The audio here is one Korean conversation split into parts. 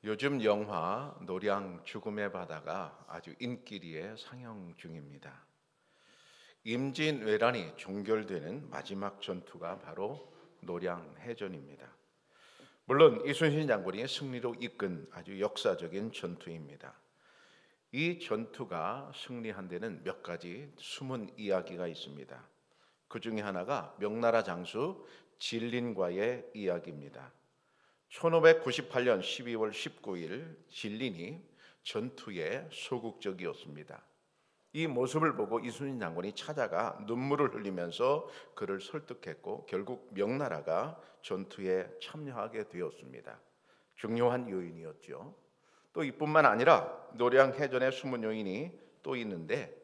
요즘 영화 노량 죽음의 바다가 아주 인기리에 상영 중입니다. 임진왜란이 종결되는 마지막 전투가 바로 노량해전입니다. 물론 이순신 장군이 승리로 이끈 아주 역사적인 전투입니다. 이 전투가 승리한 데는 몇 가지 숨은 이야기가 있습니다. 그 중에 하나가 명나라 장수 진린과의 이야기입니다. 1598년 12월 19일 진린이 전투에 소극적이었습니다. 이 모습을 보고 이순신 장군이 찾아가 눈물을 흘리면서 그를 설득했고 결국 명나라가 전투에 참여하게 되었습니다. 중요한 요인이었죠. 또 이뿐만 아니라 노량해전의 숨은 요인이 또 있는데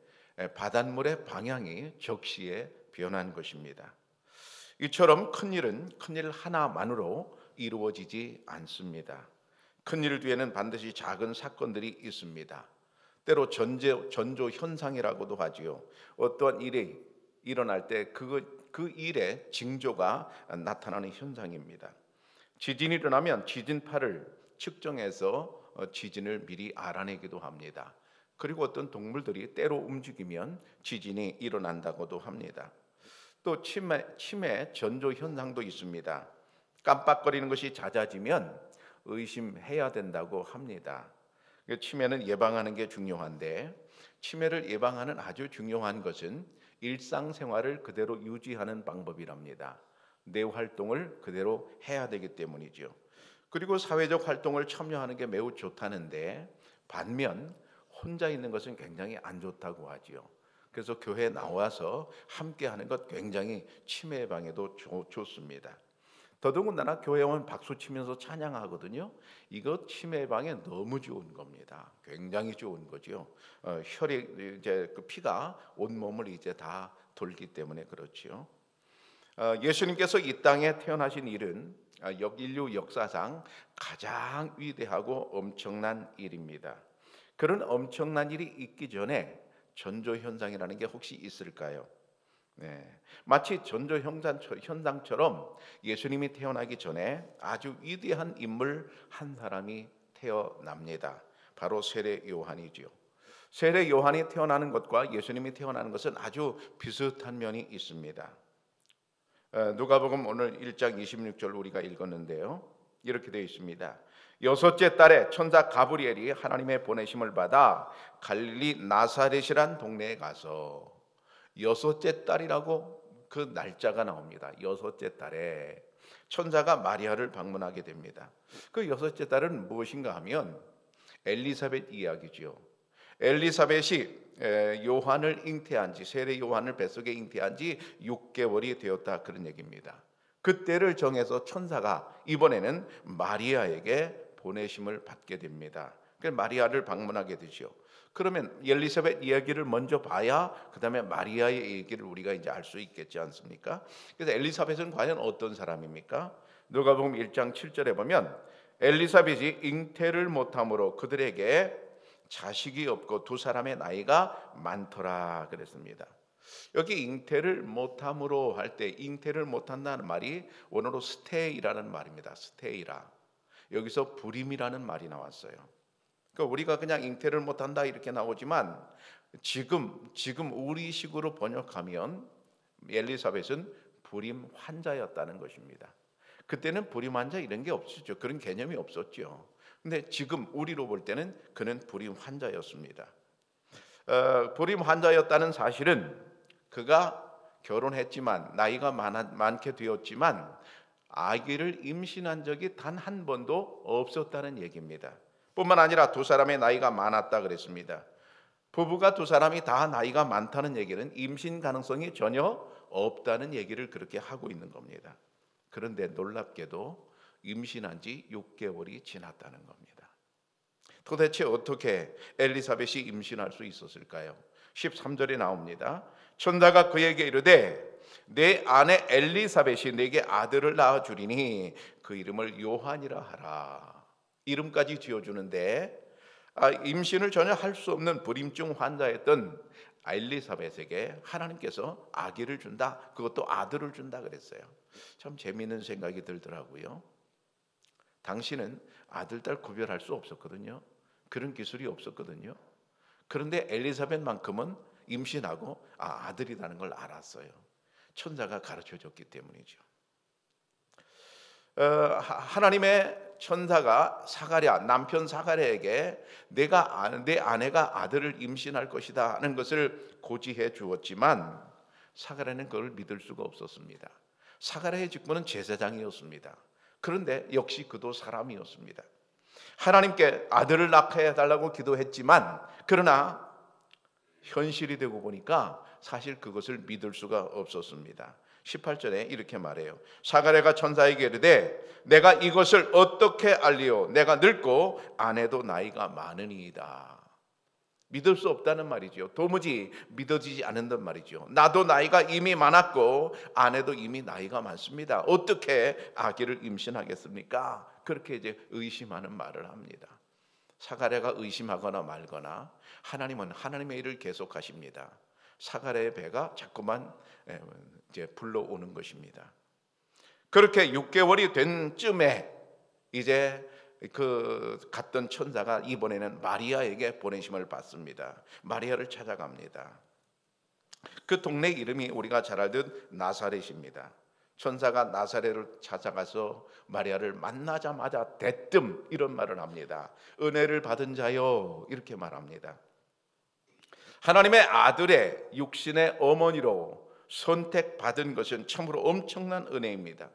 바닷물의 방향이 적시에 변한 것입니다. 이처럼 큰일 하나만으로 이루어지지 않습니다. 큰일 뒤에는 반드시 작은 사건들이 있습니다. 때로 전조 현상이라고도 하지요. 어떠한 일이 일어날 때 그 일의 징조가 나타나는 현상입니다. 지진이 일어나면 지진파를 측정해서 지진을 미리 알아내기도 합니다. 그리고 어떤 동물들이 때로 움직이면 지진이 일어난다고도 합니다. 또 치매 전조 현상도 있습니다. 깜빡거리는 것이 잦아지면 의심해야 된다고 합니다. 치매는 예방하는 게 중요한데 치매를 예방하는 아주 중요한 것은 일상생활을 그대로 유지하는 방법이랍니다. 뇌 활동을 그대로 해야 되기 때문이죠. 그리고 사회적 활동을 참여하는 게 매우 좋다는데 반면 혼자 있는 것은 굉장히 안 좋다고 하지요. 그래서 교회에 나와서 함께 하는 것 굉장히 치매 예방에도 좋습니다. 더더군다나 교회 오면 박수 치면서 찬양하거든요. 이거 치매 예방에 너무 좋은 겁니다. 굉장히 좋은 거죠. 혈액 이제 그 피가 온 몸을 이제 다 돌기 때문에 그렇지요. 예수님께서 이 땅에 태어나신 일은 인류 역사상 가장 위대하고 엄청난 일입니다. 그런 엄청난 일이 있기 전에 전조 현상이라는 게 혹시 있을까요? 네, 마치 전조 현상처럼 예수님이 태어나기 전에 아주 위대한 인물 한 사람이 태어납니다. 바로 세례 요한이지요. 세례 요한이 태어나는 것과 예수님이 태어나는 것은 아주 비슷한 면이 있습니다. 누가복음 오늘 1장 26절 우리가 읽었는데요. 이렇게 되어 있습니다. 여섯째 달에 천사 가브리엘이 하나님의 보내심을 받아 갈릴리 나사렛이란 동네에 가서 여섯째 달이라고 그 날짜가 나옵니다. 여섯째 달에 천사가 마리아를 방문하게 됩니다. 그 여섯째 달은 무엇인가 하면 엘리사벳 이야기죠. 엘리사벳이 요한을 잉태한 지 세례 요한을 뱃속에 잉태한 지 6개월이 되었다 그런 얘기입니다. 그때를 정해서 천사가 이번에는 마리아에게 보내심을 받게 됩니다. 그래서 마리아를 방문하게 되죠. 그러면 엘리사벳 이야기를 먼저 봐야 그다음에 마리아의 얘기를 우리가 이제 알 수 있겠지 않습니까? 그래서 엘리사벳은 과연 어떤 사람입니까? 누가복음 1장 7절에 보면 엘리사벳이 잉태를 못함으로 그들에게 자식이 없고 두 사람의 나이가 많더라 그랬습니다. 여기 잉태를 못함으로 할 때 잉태를 못한다는 말이 원어로 스테이라는 말입니다. 스테이라. 여기서 불임이라는 말이 나왔어요. 그러니까 우리가 그냥 잉태를 못한다 이렇게 나오지만 지금 우리식으로 번역하면 엘리사벳은 불임 환자였다는 것입니다. 그때는 불임 환자 이런 게 없었죠. 그런 개념이 없었죠. 근데 지금 우리로 볼 때는 그는 불임 환자였습니다. 불임 환자였다는 사실은 그가 결혼했지만 나이가 많게 되었지만 아기를 임신한 적이 단 한 번도 없었다는 얘기입니다. 뿐만 아니라 두 사람의 나이가 많았다 그랬습니다. 부부가 두 사람이 다 나이가 많다는 얘기는 임신 가능성이 전혀 없다는 얘기를 그렇게 하고 있는 겁니다. 그런데 놀랍게도 임신한 지 6개월이 지났다는 겁니다. 도대체 어떻게 엘리사벳이 임신할 수 있었을까요? 13절에 나옵니다. 천사가 그에게 이르되 내 아내 엘리사벳이 내게 아들을 낳아 주리니 그 이름을 요한이라 하라. 이름까지 지어주는데 임신을 전혀 할 수 없는 불임증 환자였던 엘리사벳에게 하나님께서 아기를 준다. 그것도 아들을 준다 그랬어요. 참 재미있는 생각이 들더라고요. 당시는 아들, 딸 구별할 수 없었거든요. 그런 기술이 없었거든요. 그런데 엘리사벳만큼은 임신하고 아들이라는 걸 알았어요. 천사가 가르쳐줬기 때문이죠. 하나님의 천사가 사가랴, 남편 사가랴에게 내 아내가 아들을 임신할 것이다 하는 것을 고지해 주었지만 사가랴는 그걸 믿을 수가 없었습니다. 사가랴의 직분은 제사장이었습니다. 그런데 역시 그도 사람이었습니다. 하나님께 아들을 낳게 해달라고 기도했지만 그러나 현실이 되고 보니까 사실 그것을 믿을 수가 없었습니다. 18절에 이렇게 말해요. 사가랴가 천사에게 이르되 내가 이것을 어떻게 알리오? 내가 늙고 아내도 나이가 많으니이다. 믿을 수 없다는 말이죠. 도무지 믿어지지 않는단 말이죠. 나도 나이가 이미 많았고 아내도 이미 나이가 많습니다. 어떻게 아기를 임신하겠습니까? 그렇게 이제 의심하는 말을 합니다. 사가랴가 의심하거나 말거나 하나님은 하나님의 일을 계속하십니다. 사가랴의 배가 자꾸만 이제 불러오는 것입니다. 그렇게 6개월이 된 쯤에 이제 그 갔던 천사가 이번에는 마리아에게 보내심을 받습니다. 마리아를 찾아갑니다. 그 동네 이름이 우리가 잘 알듯 나사렛입니다. 천사가 나사렛을 찾아가서 마리아를 만나자마자 대뜸 이런 말을 합니다. 은혜를 받은 자여, 이렇게 말합니다. 하나님의 아들의 육신의 어머니로 선택받은 것은 참으로 엄청난 은혜입니다.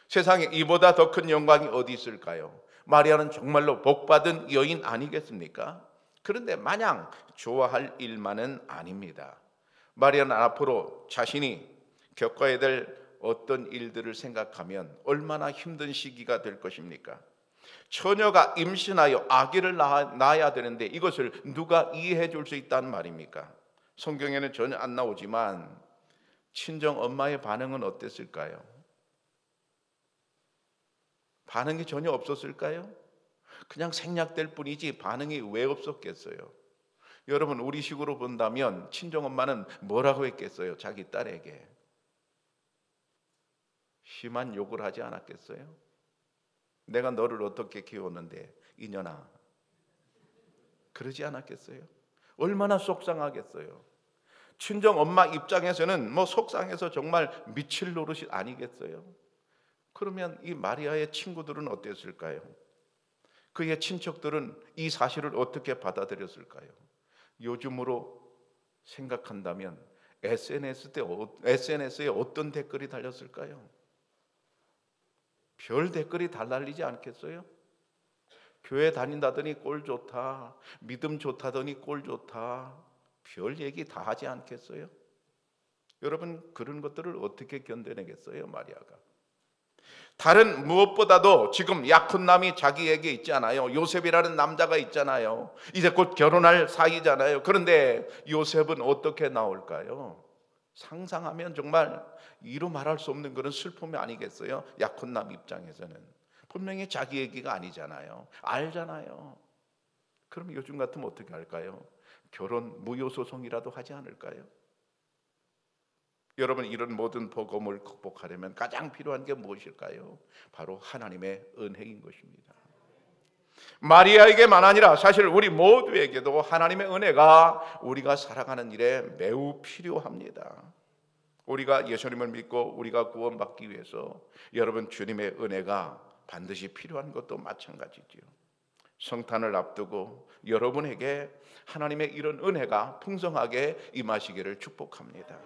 세상에 이보다 더 큰 영광이 어디 있을까요? 마리아는 정말로 복받은 여인 아니겠습니까? 그런데 마냥 좋아할 일만은 아닙니다. 마리아는 앞으로 자신이 겪어야 될 어떤 일들을 생각하면 얼마나 힘든 시기가 될 것입니까? 처녀가 임신하여 아기를 낳아야 되는데 이것을 누가 이해해 줄 수 있다는 말입니까? 성경에는 전혀 안 나오지만 친정 엄마의 반응은 어땠을까요? 반응이 전혀 없었을까요? 그냥 생략될 뿐이지 반응이 왜 없었겠어요? 여러분, 우리 식으로 본다면 친정 엄마는 뭐라고 했겠어요? 자기 딸에게 심한 욕을 하지 않았겠어요? 내가 너를 어떻게 키웠는데 이년아, 그러지 않았겠어요? 얼마나 속상하겠어요? 친정 엄마 입장에서는 속상해서 정말 미칠 노릇이 아니겠어요? 그러면 이 마리아의 친구들은 어땠을까요? 그의 친척들은 이 사실을 어떻게 받아들였을까요? 요즘으로 생각한다면 SNS에 어떤 댓글이 달렸을까요? 별 댓글이 달리지 않겠어요? 교회 다닌다더니 꼴 좋다, 믿음 좋다더니 꼴 좋다, 별 얘기 다 하지 않겠어요? 여러분, 그런 것들을 어떻게 견뎌내겠어요, 마리아가? 다른 무엇보다도 지금 약혼남이 자기에게 있잖아요. 요셉이라는 남자가 있잖아요. 이제 곧 결혼할 사이잖아요. 그런데 요셉은 어떻게 나올까요? 상상하면 정말 이루 말할 수 없는 그런 슬픔이 아니겠어요? 약혼남 입장에서는 분명히 자기 얘기가 아니잖아요. 알잖아요. 그럼 요즘 같으면 어떻게 할까요? 결혼 무효소송이라도 하지 않을까요? 여러분, 이런 모든 복음을 극복하려면 가장 필요한 게 무엇일까요? 바로 하나님의 은혜인 것입니다. 마리아에게만 아니라 사실 우리 모두에게도 하나님의 은혜가 우리가 살아가는 일에 매우 필요합니다. 우리가 예수님을 믿고 우리가 구원받기 위해서 여러분, 주님의 은혜가 반드시 필요한 것도 마찬가지지요. 성탄을 앞두고 여러분에게 하나님의 이런 은혜가 풍성하게 임하시기를 축복합니다.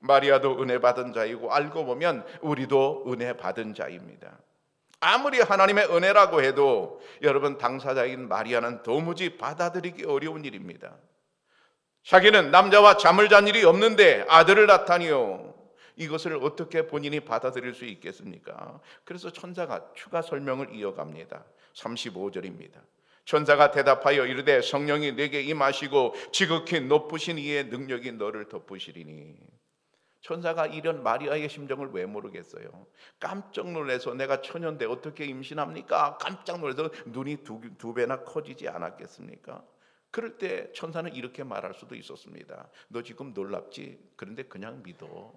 마리아도 은혜 받은 자이고 알고 보면 우리도 은혜 받은 자입니다. 아무리 하나님의 은혜라고 해도 여러분, 당사자인 마리아는 도무지 받아들이기 어려운 일입니다. 자기는 남자와 잠을 잔 일이 없는데 아들을 낳다니요. 이것을 어떻게 본인이 받아들일 수 있겠습니까? 그래서 천사가 추가 설명을 이어갑니다. 35절입니다. 천사가 대답하여 이르되 성령이 내게 임하시고 지극히 높으신 이의 능력이 너를 덮으시리니. 천사가 이런 마리아의 심정을 왜 모르겠어요? 깜짝 놀라서 내가 처녀인데 어떻게 임신합니까? 깜짝 놀라서 눈이 두 배나 커지지 않았겠습니까? 그럴 때 천사는 이렇게 말할 수도 있었습니다. 너 지금 놀랍지? 그런데 그냥 믿어.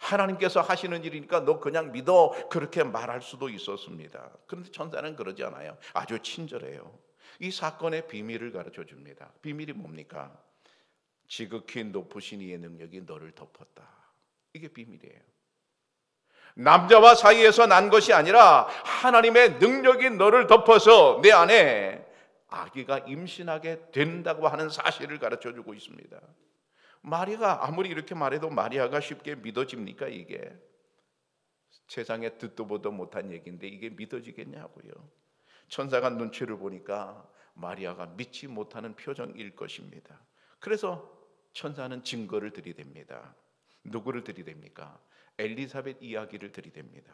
하나님께서 하시는 일이니까 너 그냥 믿어, 그렇게 말할 수도 있었습니다. 그런데 천사는 그러지 않아요. 아주 친절해요. 이 사건의 비밀을 가르쳐 줍니다. 비밀이 뭡니까? 지극히 높으신 이의 능력이 너를 덮었다. 이게 비밀이에요. 남자와 사이에서 난 것이 아니라 하나님의 능력이 너를 덮어서 내 안에 아기가 임신하게 된다고 하는 사실을 가르쳐 주고 있습니다. 마리아가 아무리 이렇게 말해도 마리아가 쉽게 믿어집니까? 이게 세상에 듣도 보도 못한 얘기인데 이게 믿어지겠냐고요. 천사가 눈치를 보니까 마리아가 믿지 못하는 표정일 것입니다. 그래서 천사는 증거를 들이댑니다. 누구를 들이댑니까? 엘리사벳 이야기를 들이댑니다.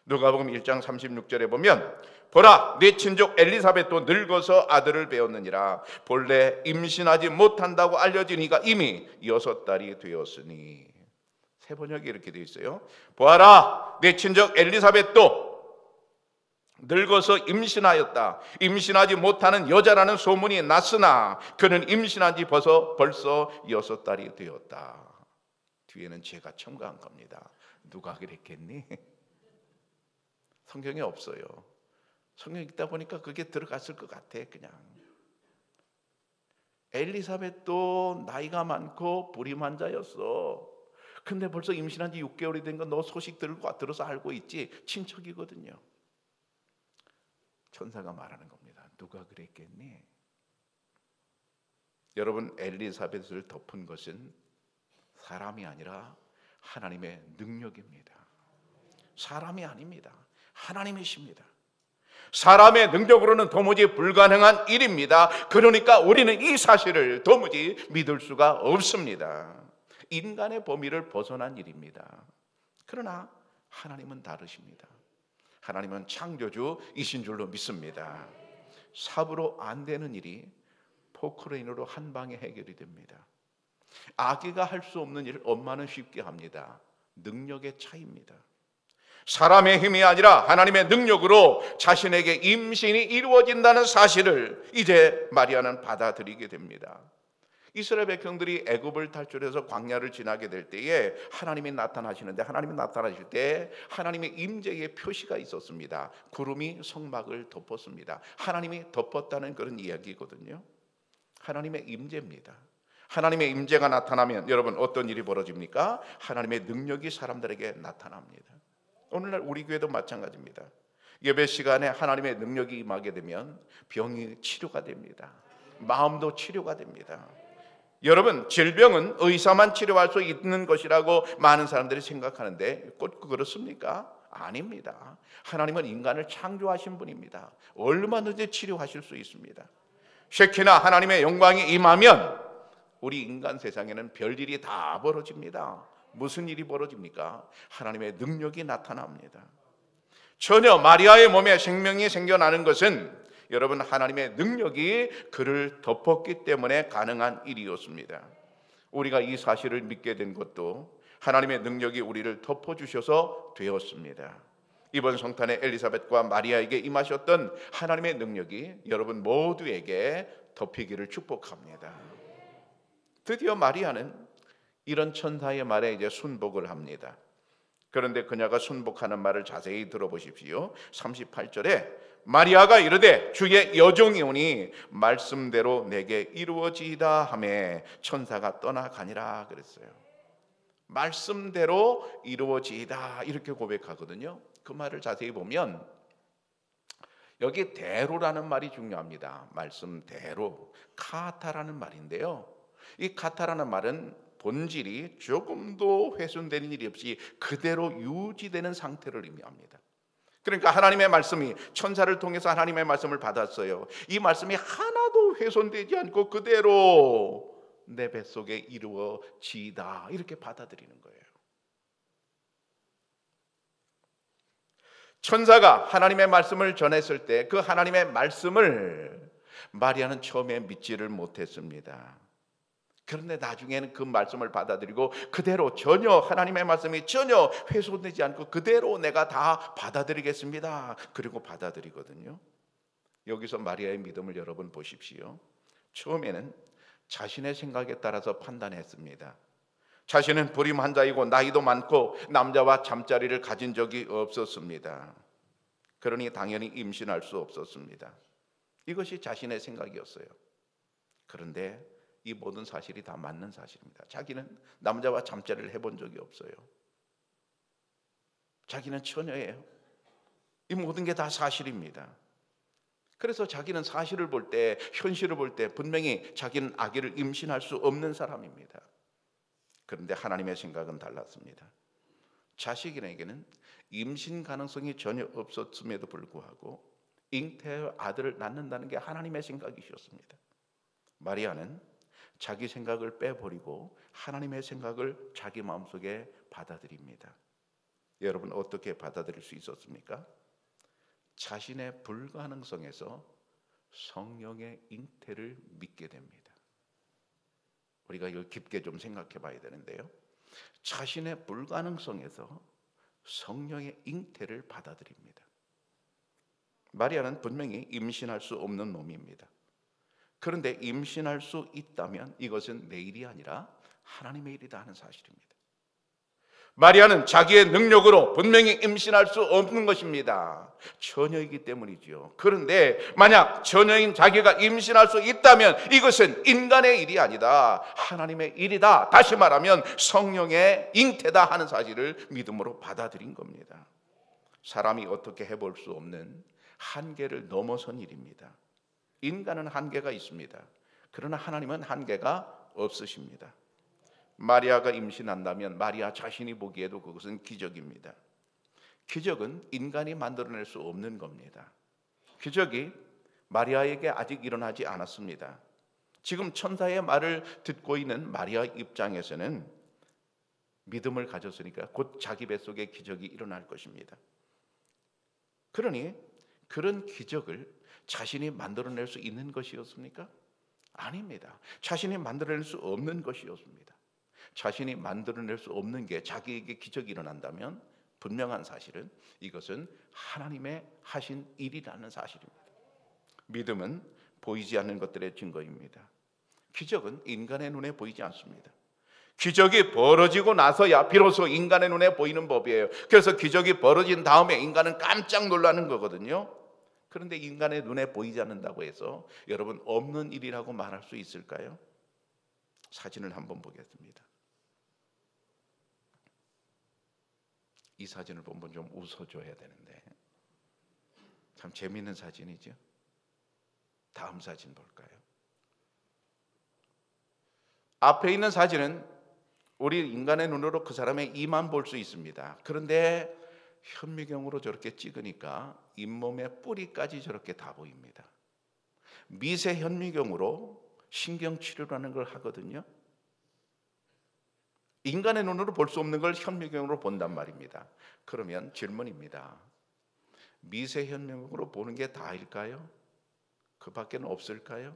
누가복음 1장 36절에 보면 보라, 네 친족 엘리사벳도 늙어서 아들을 배웠느니라. 본래 임신하지 못한다고 알려지니까 이미 6달이 되었으니. 세 번역이 이렇게 되어 있어요. 보아라, 네 친족 엘리사벳도 늙어서 임신하였다. 임신하지 못하는 여자라는 소문이 났으나 그는 임신한 지 벌써 6달이 되었다. 뒤에는 제가 첨가한 겁니다. 누가 그랬겠니? 성경에 없어요. 성경 읽다 보니까 그게 들어갔을 것 같아. 그냥 엘리사벳도 나이가 많고 불임한 자였어. 근데 벌써 임신한 지 6개월이 된 건 너 소식 들어서 알고 있지? 친척이거든요. 천사가 말하는 겁니다. 누가 그랬겠니? 여러분, 엘리사벳을 덮은 것은 사람이 아니라 하나님의 능력입니다. 사람이 아닙니다. 하나님이십니다. 사람의 능력으로는 도무지 불가능한 일입니다. 그러니까 우리는 이 사실을 도무지 믿을 수가 없습니다. 인간의 범위를 벗어난 일입니다. 그러나 하나님은 다르십니다. 하나님은 창조주이신 줄로 믿습니다. 삽으로 안 되는 일이 포크레인으로 한 방에 해결이 됩니다. 아기가 할 수 없는 일을 엄마는 쉽게 합니다. 능력의 차이입니다. 사람의 힘이 아니라 하나님의 능력으로 자신에게 임신이 이루어진다는 사실을 이제 마리아는 받아들이게 됩니다. 이스라엘 백성들이 애굽을 탈출해서 광야를 지나게 될 때에 하나님이 나타나시는데, 하나님이 나타나실 때 하나님의 임재의 표시가 있었습니다. 구름이 성막을 덮었습니다. 하나님이 덮었다는 그런 이야기거든요. 하나님의 임재입니다. 하나님의 임재가 나타나면 여러분 어떤 일이 벌어집니까? 하나님의 능력이 사람들에게 나타납니다. 오늘날 우리 교회도 마찬가지입니다. 예배 시간에 하나님의 능력이 임하게 되면 병이 치료가 됩니다. 마음도 치료가 됩니다. 여러분, 질병은 의사만 치료할 수 있는 것이라고 많은 사람들이 생각하는데 꼭 그렇습니까? 아닙니다. 하나님은 인간을 창조하신 분입니다. 얼마든지 치료하실 수 있습니다. 쉐키나 하나님의 영광이 임하면 우리 인간 세상에는 별일이 다 벌어집니다. 무슨 일이 벌어집니까? 하나님의 능력이 나타납니다. 전혀 마리아의 몸에 생명이 생겨나는 것은 여러분 하나님의 능력이 그를 덮었기 때문에 가능한 일이었습니다. 우리가 이 사실을 믿게 된 것도 하나님의 능력이 우리를 덮어주셔서 되었습니다. 이번 성탄에 엘리사벳과 마리아에게 임하셨던 하나님의 능력이 여러분 모두에게 덮이기를 축복합니다. 드디어 마리아는 이런 천사의 말에 이제 순복을 합니다. 그런데 그녀가 순복하는 말을 자세히 들어보십시오. 38절에 마리아가 이르되 주의 여종이 오니 말씀대로 내게 이루어지이다 하매 천사가 떠나가니라 그랬어요. 말씀대로 이루어지이다 이렇게 고백하거든요. 그 말을 자세히 보면 여기 대로라는 말이 중요합니다. 말씀대로 카타라는 말인데요. 이 카타라는 말은 본질이 조금도 훼손되는 일이 없이 그대로 유지되는 상태를 의미합니다. 그러니까 하나님의 말씀이 천사를 통해서 하나님의 말씀을 받았어요. 이 말씀이 하나도 훼손되지 않고 그대로 내 뱃속에 이루어지다 이렇게 받아들이는 거예요. 천사가 하나님의 말씀을 전했을 때 그 하나님의 말씀을 마리아는 처음에 믿지를 못했습니다. 그런데 나중에는 그 말씀을 받아들이고 그대로 전혀 하나님의 말씀이 전혀 훼손되지 않고 그대로 내가 다 받아들이겠습니다. 그리고 받아들이거든요. 여기서 마리아의 믿음을 여러분 보십시오. 처음에는 자신의 생각에 따라서 판단했습니다. 자신은 불임 환자이고 나이도 많고 남자와 잠자리를 가진 적이 없었습니다. 그러니 당연히 임신할 수 없었습니다. 이것이 자신의 생각이었어요. 그런데 이 모든 사실이 다 맞는 사실입니다. 자기는 남자와 잠자리를 해본 적이 없어요. 자기는 처녀예요. 이 모든 게 다 사실입니다. 그래서 자기는 사실을 볼 때, 현실을 볼 때 분명히 자기는 아기를 임신할 수 없는 사람입니다. 그런데 하나님의 생각은 달랐습니다. 자식에게는 임신 가능성이 전혀 없었음에도 불구하고 잉태 아들을 낳는다는 게 하나님의 생각이셨습니다. 마리아는 자기 생각을 빼버리고 하나님의 생각을 자기 마음속에 받아들입니다. 여러분 어떻게 받아들일 수 있었습니까? 자신의 불가능성에서 성령의 잉태를 믿게 됩니다. 우리가 이걸 깊게 좀 생각해 봐야 되는데요. 자신의 불가능성에서 성령의 잉태를 받아들입니다. 마리아는 분명히 임신할 수 없는 몸입니다. 그런데 임신할 수 있다면 이것은 내 일이 아니라 하나님의 일이다 하는 사실입니다. 마리아는 자기의 능력으로 분명히 임신할 수 없는 것입니다. 처녀이기 때문이죠. 그런데 만약 처녀인 자기가 임신할 수 있다면 이것은 인간의 일이 아니다, 하나님의 일이다. 다시 말하면 성령의 잉태다 하는 사실을 믿음으로 받아들인 겁니다. 사람이 어떻게 해볼 수 없는 한계를 넘어선 일입니다. 인간은 한계가 있습니다. 그러나 하나님은 한계가 없으십니다. 마리아가 임신한다면 마리아 자신이 보기에도 그것은 기적입니다. 기적은 인간이 만들어낼 수 없는 겁니다. 기적이 마리아에게 아직 일어나지 않았습니다. 지금 천사의 말을 듣고 있는 마리아 입장에서는 믿음을 가졌으니까 곧 자기 뱃속에 기적이 일어날 것입니다. 그러니 그런 기적을 자신이 만들어낼 수 있는 것이었습니까? 아닙니다. 자신이 만들어낼 수 없는 것이었습니다. 자신이 만들어낼 수 없는 게 자기에게 기적이 일어난다면 분명한 사실은 이것은 하나님의 하신 일이라는 사실입니다. 믿음은 보이지 않는 것들의 증거입니다. 기적은 인간의 눈에 보이지 않습니다. 기적이 벌어지고 나서야 비로소 인간의 눈에 보이는 법이에요. 그래서 기적이 벌어진 다음에 인간은 깜짝 놀라는 거거든요. 그런데 인간의 눈에 보이지 않는다고 해서 여러분 없는 일이라고 말할 수 있을까요? 사진을 한번 보겠습니다. 이 사진을 보면 좀 웃어줘야 되는데 참 재미있는 사진이죠. 다음 사진 볼까요? 앞에 있는 사진은 우리 인간의 눈으로 그 사람의 이만 볼 수 있습니다. 그런데 현미경으로 저렇게 찍으니까 잇몸의 뿌리까지 저렇게 다 보입니다. 미세 현미경으로 신경치료라는 걸 하거든요. 인간의 눈으로 볼 수 없는 걸 현미경으로 본단 말입니다. 그러면 질문입니다. 미세 현미경으로 보는 게 다일까요? 그 밖에는 없을까요?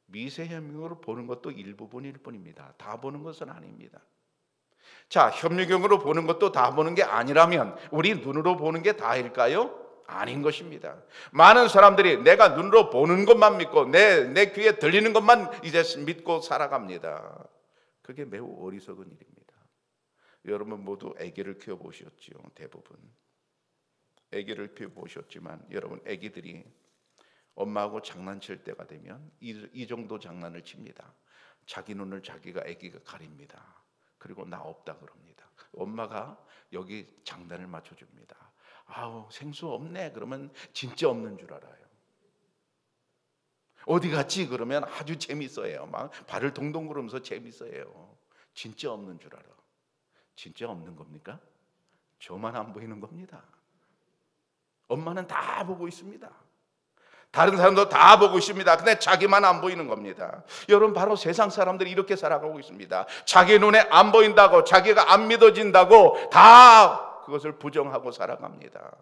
미세 현미경으로 보는 것도 일부분일 뿐입니다. 다 보는 것은 아닙니다. 자, 현미경으로 보는 것도 다 보는 게 아니라면 우리 눈으로 보는 게 다일까요? 아닌 것입니다. 많은 사람들이 내가 눈으로 보는 것만 믿고 내 귀에 들리는 것만 이제 믿고 살아갑니다. 그게 매우 어리석은 일입니다. 여러분 모두 아기를 키워보셨지요. 대부분 아기를 키워보셨지만 여러분 아기들이 엄마하고 장난칠 때가 되면 이 정도 장난을 칩니다. 자기 눈을 자기가 아기가 가립니다. 그리고 나 없다 그럽니다. 엄마가 여기 장단을 맞춰줍니다. 아우 생수 없네 그러면 진짜 없는 줄 알아요. 어디 갔지 그러면 아주 재밌어요. 막 발을 동동 구르면서 재밌어요. 진짜 없는 줄 알아. 진짜 없는 겁니까? 저만 안 보이는 겁니다. 엄마는 다 보고 있습니다. 다른 사람도 다 보고 있습니다. 근데 자기만 안 보이는 겁니다. 여러분 바로 세상 사람들이 이렇게 살아가고 있습니다. 자기 눈에 안 보인다고, 자기가 안 믿어진다고 다 그것을 부정하고 살아갑니다.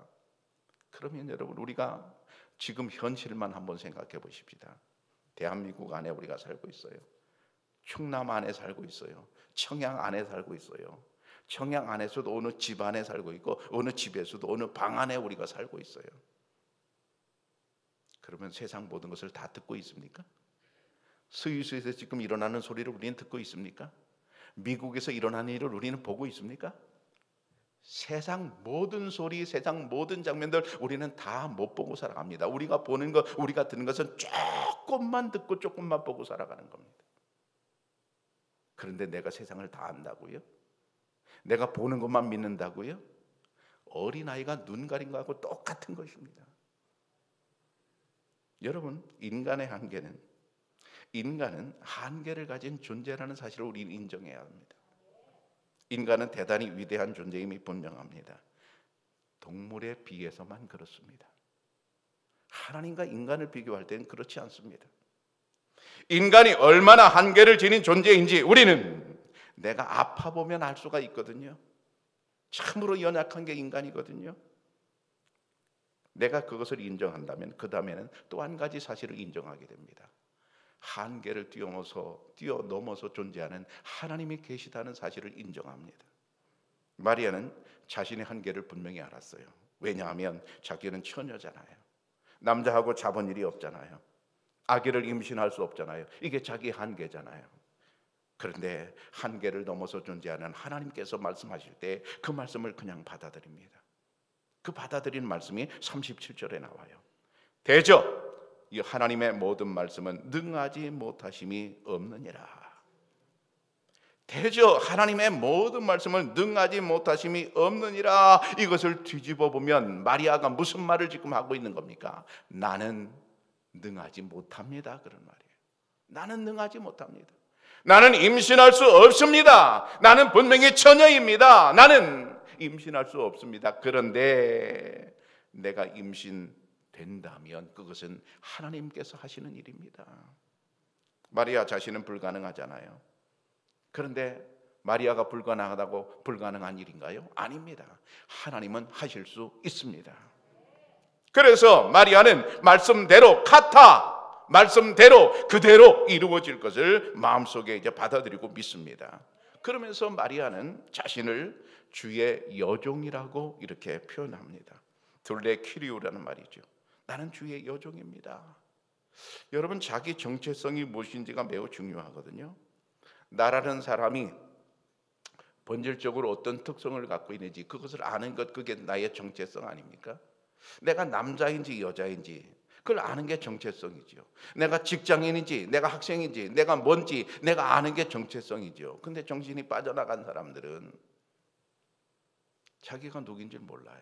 그러면 여러분 우리가 지금 현실만 한번 생각해 보십시다. 대한민국 안에 우리가 살고 있어요. 충남 안에 살고 있어요. 청양 안에 살고 있어요. 청양 안에서도 어느 집 안에 살고 있고 어느 집에서도 어느 방 안에 우리가 살고 있어요. 그러면 세상 모든 것을 다 듣고 있습니까? 스위스에서 지금 일어나는 소리를 우리는 듣고 있습니까? 미국에서 일어나는 일을 우리는 보고 있습니까? 세상 모든 소리, 세상 모든 장면들 우리는 다 못 보고 살아갑니다. 우리가 보는 것, 우리가 듣는 것은 조금만 듣고 조금만 보고 살아가는 겁니다. 그런데 내가 세상을 다 안다고요? 내가 보는 것만 믿는다고요? 어린아이가 눈 가린 거하고 똑같은 것입니다. 여러분, 인간은 한계를 가진 존재라는 사실을 우리는 인정해야 합니다. 인간은 대단히 위대한 존재임이 분명합니다. 동물에 비해서만 그렇습니다. 하나님과 인간을 비교할 때는 그렇지 않습니다. 인간이 얼마나 한계를 지닌 존재인지 우리는 내가 아파 보면 알 수가 있거든요. 참으로 연약한 게 인간이거든요. 내가 그것을 인정한다면 그 다음에는 또 한 가지 사실을 인정하게 됩니다. 한계를 뛰어넘어서 존재하는 하나님이 계시다는 사실을 인정합니다. 마리아는 자신의 한계를 분명히 알았어요. 왜냐하면 자기는 처녀잖아요. 남자하고 자본 일이 없잖아요. 아기를 임신할 수 없잖아요. 이게 자기 한계잖아요. 그런데 한계를 넘어서 존재하는 하나님께서 말씀하실 때 그 말씀을 그냥 받아들입니다. 그 받아들인 말씀이 37절에 나와요. 대저 이 하나님의 모든 말씀은 능하지 못하심이 없느니라. 대저 하나님의 모든 말씀은 능하지 못하심이 없느니라. 이것을 뒤집어 보면 마리아가 무슨 말을 지금 하고 있는 겁니까? 나는 능하지 못합니다. 그런 말이에요. 나는 능하지 못합니다. 나는 임신할 수 없습니다. 나는 분명히 처녀입니다. 나는 임신할 수 없습니다. 그런데 내가 임신된다면 그것은 하나님께서 하시는 일입니다. 마리아 자신은 불가능하잖아요. 그런데 마리아가 불가능하다고 불가능한 일인가요? 아닙니다. 하나님은 하실 수 있습니다. 그래서 마리아는 말씀대로 말씀대로 그대로 이루어질 것을 마음속에 이제 받아들이고 믿습니다. 그러면서 마리아는 자신을 주의 여종이라고 이렇게 표현합니다. 둘레 키리오라는 말이죠. 나는 주의 여종입니다. 여러분, 자기 정체성이 무엇인지가 매우 중요하거든요. 나라는 사람이 본질적으로 어떤 특성을 갖고 있는지 그것을 아는 것, 그게 나의 정체성 아닙니까? 내가 남자인지 여자인지 그걸 아는 게 정체성이죠. 내가 직장인인지 내가 학생인지 내가 뭔지 내가 아는 게 정체성이죠. 근데 정신이 빠져나간 사람들은 자기가 누구인지 몰라요.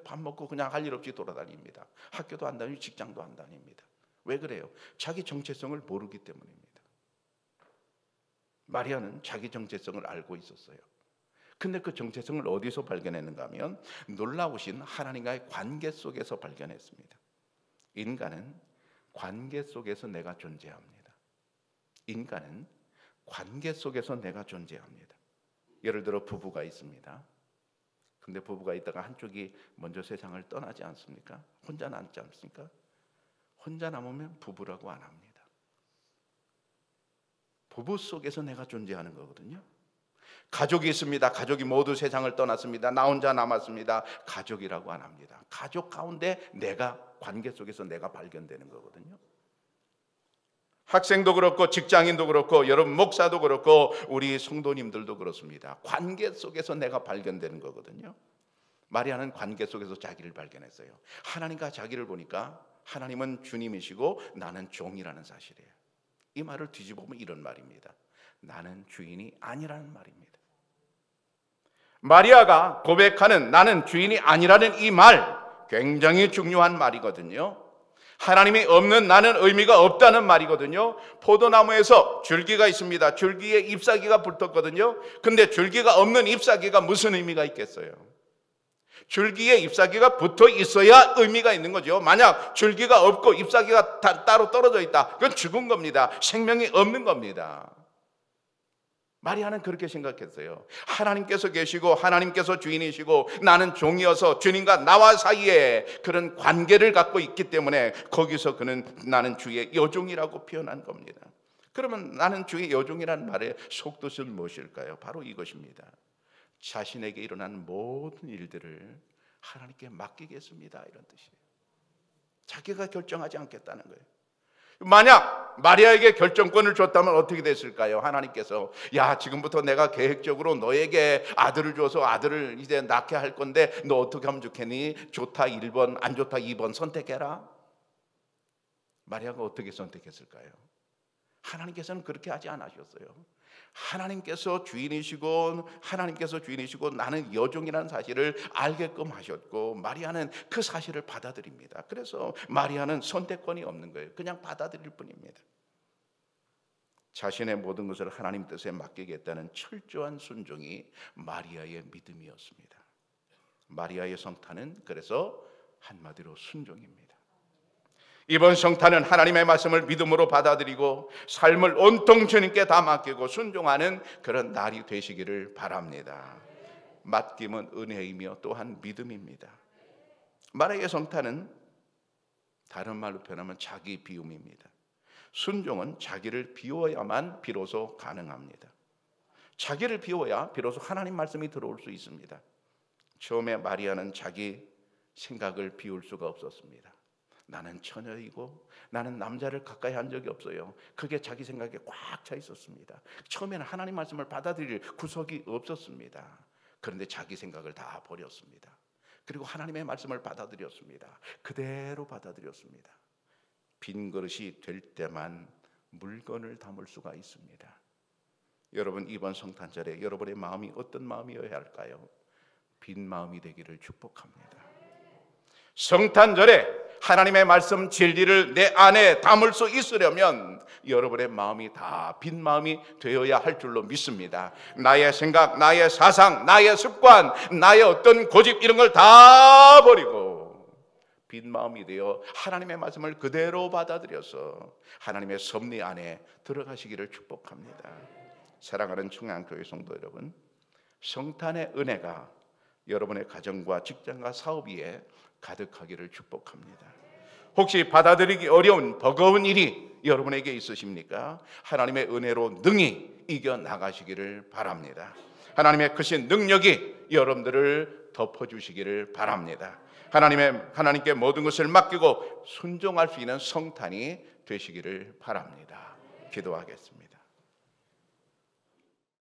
밥 먹고 그냥 할 일 없이 돌아다닙니다. 학교도 안 다니고 직장도 안 다닙니다. 왜 그래요? 자기 정체성을 모르기 때문입니다. 마리아는 자기 정체성을 알고 있었어요. 근데 그 정체성을 어디서 발견했는가 하면 놀라우신 하나님과의 관계 속에서 발견했습니다. 인간은 관계 속에서 내가 존재합니다. 인간은 관계 속에서 내가 존재합니다. 예를 들어 부부가 있습니다. 근데 부부가 있다가 한쪽이 먼저 세상을 떠나지 않습니까? 혼자 남지 않습니까? 혼자 남으면 부부라고 안 합니다. 부부 속에서 내가 존재하는 거거든요. 가족이 있습니다. 가족이 모두 세상을 떠났습니다. 나 혼자 남았습니다. 가족이라고 안 합니다. 가족 가운데 내가 관계 속에서 내가 발견되는 거거든요. 학생도 그렇고 직장인도 그렇고 여러분 목사도 그렇고 우리 성도님들도 그렇습니다. 관계 속에서 내가 발견되는 거거든요. 마리아는 관계 속에서 자기를 발견했어요. 하나님과 자기를 보니까 하나님은 주님이시고 나는 종이라는 사실이에요. 이 말을 뒤집어보면 이런 말입니다. 나는 주인이 아니라는 말입니다. 마리아가 고백하는 나는 주인이 아니라는 이 말 굉장히 중요한 말이거든요. 하나님이 없는 나는 의미가 없다는 말이거든요. 포도나무에서 줄기가 있습니다. 줄기에 잎사귀가 붙었거든요. 근데 줄기가 없는 잎사귀가 무슨 의미가 있겠어요? 줄기에 잎사귀가 붙어 있어야 의미가 있는 거죠. 만약 줄기가 없고 잎사귀가 따로 떨어져 있다, 그건 죽은 겁니다. 생명이 없는 겁니다. 마리아는 그렇게 생각했어요. 하나님께서 계시고 하나님께서 주인이시고 나는 종이어서 주님과 나와 사이에 그런 관계를 갖고 있기 때문에 거기서 그는 나는 주의 여종이라고 표현한 겁니다. 그러면 나는 주의 여종이라는 말의 속뜻은 무엇일까요? 바로 이것입니다. 자신에게 일어난 모든 일들을 하나님께 맡기겠습니다, 이런 뜻이에요. 자기가 결정하지 않겠다는 거예요. 만약 마리아에게 결정권을 줬다면 어떻게 됐을까요? 하나님께서 야, 지금부터 내가 계획적으로 너에게 아들을 줘서 아들을 이제 낳게 할 건데 너 어떻게 하면 좋겠니? 좋다 1번, 안 좋다 2번 선택해라. 마리아가 어떻게 선택했을까요? 하나님께서는 그렇게 하지 않으셨어요. 하나님께서 주인이시고 나는 여종이라는 사실을 알게끔 하셨고 마리아는 그 사실을 받아들입니다. 그래서 마리아는 선택권이 없는 거예요. 그냥 받아들일 뿐입니다. 자신의 모든 것을 하나님 뜻에 맡기겠다는 철저한 순종이 마리아의 믿음이었습니다. 마리아의 성탄은 그래서 한마디로 순종입니다. 이번 성탄은 하나님의 말씀을 믿음으로 받아들이고 삶을 온통 주님께 다 맡기고 순종하는 그런 날이 되시기를 바랍니다. 맡김은 은혜이며 또한 믿음입니다. 마리아의 성탄은 다른 말로 표현하면 자기 비움입니다. 순종은 자기를 비워야만 비로소 가능합니다. 자기를 비워야 비로소 하나님 말씀이 들어올 수 있습니다. 처음에 마리아는 자기 생각을 비울 수가 없었습니다. 나는 처녀이고 나는 남자를 가까이 한 적이 없어요. 그게 자기 생각에 꽉 차 있었습니다. 처음에는 하나님 말씀을 받아들일 구석이 없었습니다. 그런데 자기 생각을 다 버렸습니다. 그리고 하나님의 말씀을 받아들였습니다. 그대로 받아들였습니다. 빈 그릇이 될 때만 물건을 담을 수가 있습니다. 여러분, 이번 성탄절에 여러분의 마음이 어떤 마음이어야 할까요? 빈 마음이 되기를 축복합니다. 성탄절에 하나님의 말씀 진리를 내 안에 담을 수 있으려면 여러분의 마음이 다 빈 마음이 되어야 할 줄로 믿습니다. 나의 생각, 나의 사상, 나의 습관, 나의 어떤 고집 이런 걸 다 버리고 빈 마음이 되어 하나님의 말씀을 그대로 받아들여서 하나님의 섭리 안에 들어가시기를 축복합니다. 사랑하는 충양교회 성도 여러분, 성탄의 은혜가 여러분의 가정과 직장과 사업 위에 가득하기를 축복합니다. 혹시 받아들이기 어려운 버거운 일이 여러분에게 있으십니까? 하나님의 은혜로 능히 이겨나가시기를 바랍니다. 하나님의 크신 능력이 여러분들을 덮어주시기를 바랍니다. 하나님께 모든 것을 맡기고 순종할 수 있는 성탄이 되시기를 바랍니다. 기도하겠습니다.